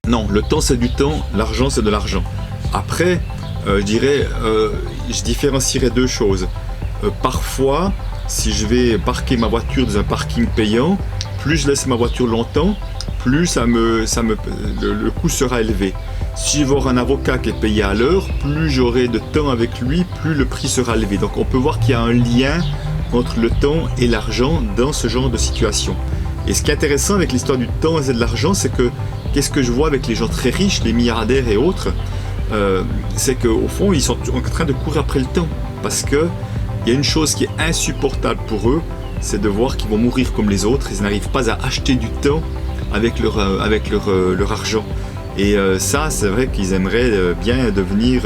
Non, le temps c'est du temps, l'argent c'est de l'argent. Après, je dirais, je différencierais deux choses. Parfois, si je vais parquer ma voiture dans un parking payant, plus je laisse ma voiture longtemps, plus le coût sera élevé. Si je vais avoir un avocat qui est payé à l'heure, plus j'aurai de temps avec lui, plus le prix sera élevé. Donc on peut voir qu'il y a un lien entre le temps et l'argent dans ce genre de situation. Et ce qui est intéressant avec l'histoire du temps et de l'argent, c'est que qu'est-ce que je vois avec les gens très riches, les milliardaires et autres, c'est qu'au fond, ils sont en train de courir après le temps. Parce qu'il y a une chose qui est insupportable pour eux, c'est de voir qu'ils vont mourir comme les autres. Ils n'arrivent pas à acheter du temps avec leur argent. Et ça, c'est vrai qu'ils aimeraient bien devenir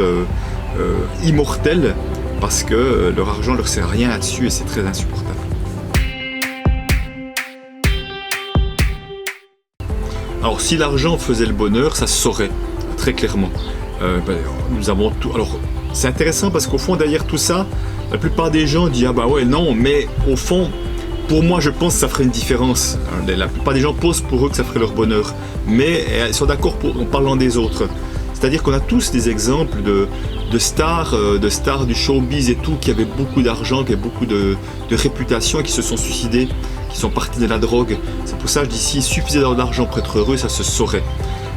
immortels parce que leur argent ne leur sert à rien là-dessus et c'est très insupportable. Alors si l'argent faisait le bonheur, ça se saurait, très clairement. Nous avons tout. Alors c'est intéressant parce qu'au fond, derrière tout ça, la plupart des gens disent ah bah ouais non, mais au fond, pour moi je pense que ça ferait une différence. La plupart des gens pensent pour eux que ça ferait leur bonheur, mais ils sont d'accord en parlant des autres. C'est-à-dire qu'on a tous des exemples de stars du showbiz et tout, qui avaient beaucoup d'argent, qui avaient beaucoup de réputation et qui se sont suicidés, qui sont partis de la drogue. C'est pour ça que je dis s'il suffisait d'avoir de l'argent pour être heureux, ça se saurait.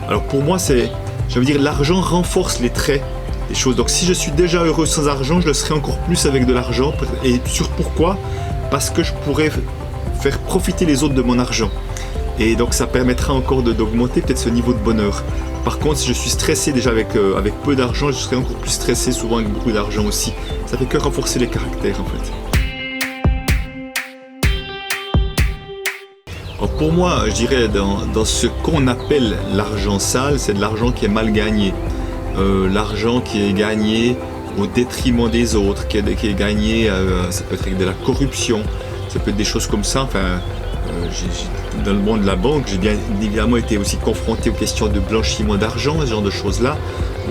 Alors pour moi, je veux dire, l'argent renforce les traits des choses. Donc si je suis déjà heureux sans argent, je le serai encore plus avec de l'argent. Et pourquoi ? Parce que je pourrais faire profiter les autres de mon argent. Et donc ça permettra encore d'augmenter peut-être ce niveau de bonheur. Par contre, si je suis stressé déjà avec peu d'argent, je serai encore plus stressé souvent avec beaucoup d'argent aussi. Ça fait que renforcer les caractères en fait. Alors pour moi, je dirais dans ce qu'on appelle l'argent sale, c'est de l'argent qui est mal gagné. L'argent qui est gagné au détriment des autres, qui est gagné, ça peut être avec de la corruption, ça peut être des choses comme ça. Enfin, dans le monde de la banque, j'ai bien évidemment été aussi confronté aux questions de blanchiment d'argent, ce genre de choses-là,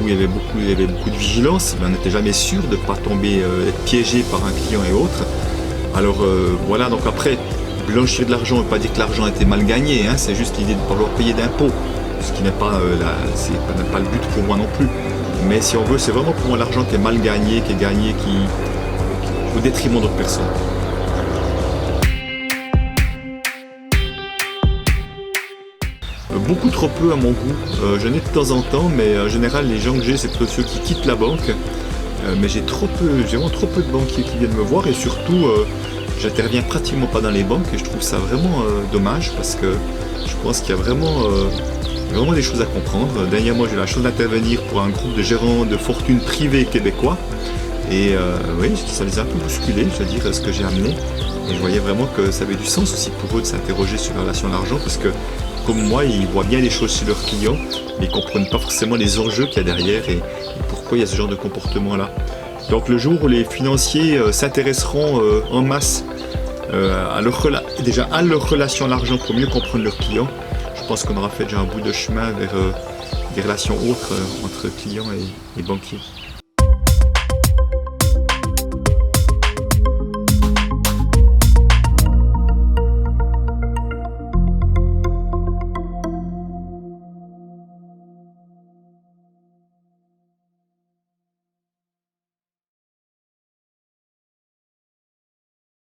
où il y avait beaucoup de vigilance, mais on n'était jamais sûr de ne pas tomber, être piégé par un client et autres. Alors voilà, donc après, blanchir de l'argent ne veut pas dire que l'argent a été mal gagné, hein, c'est juste l'idée de ne pas vouloir payer d'impôts, ce qui n'est pas, pas le but pour moi non plus. Mais si on veut, c'est vraiment pour moi l'argent qui est mal gagné, qui est gagné au détriment d'autres personnes. Beaucoup trop peu à mon goût, j'en ai de temps en temps, mais en général les gens que j'ai c'est plutôt ceux qui quittent la banque, mais j'ai vraiment trop peu de banquiers qui viennent me voir et surtout j'interviens pratiquement pas dans les banques et je trouve ça vraiment dommage parce que je pense qu'il y a vraiment des choses à comprendre. Dernièrement j'ai eu la chance d'intervenir pour un groupe de gérants de fortune privée québécois et oui, ça les a un peu bousculés, je veux dire, ce que j'ai amené et je voyais vraiment que ça avait du sens aussi pour eux de s'interroger sur la relation à l'argent parce que comme moi, ils voient bien les choses chez leurs clients, mais ils ne comprennent pas forcément les enjeux qu'il y a derrière et pourquoi il y a ce genre de comportement-là. Donc le jour où les financiers s'intéresseront en masse à leur relation à l'argent pour mieux comprendre leurs clients, je pense qu'on aura fait déjà un bout de chemin vers des relations autres entre clients et banquiers.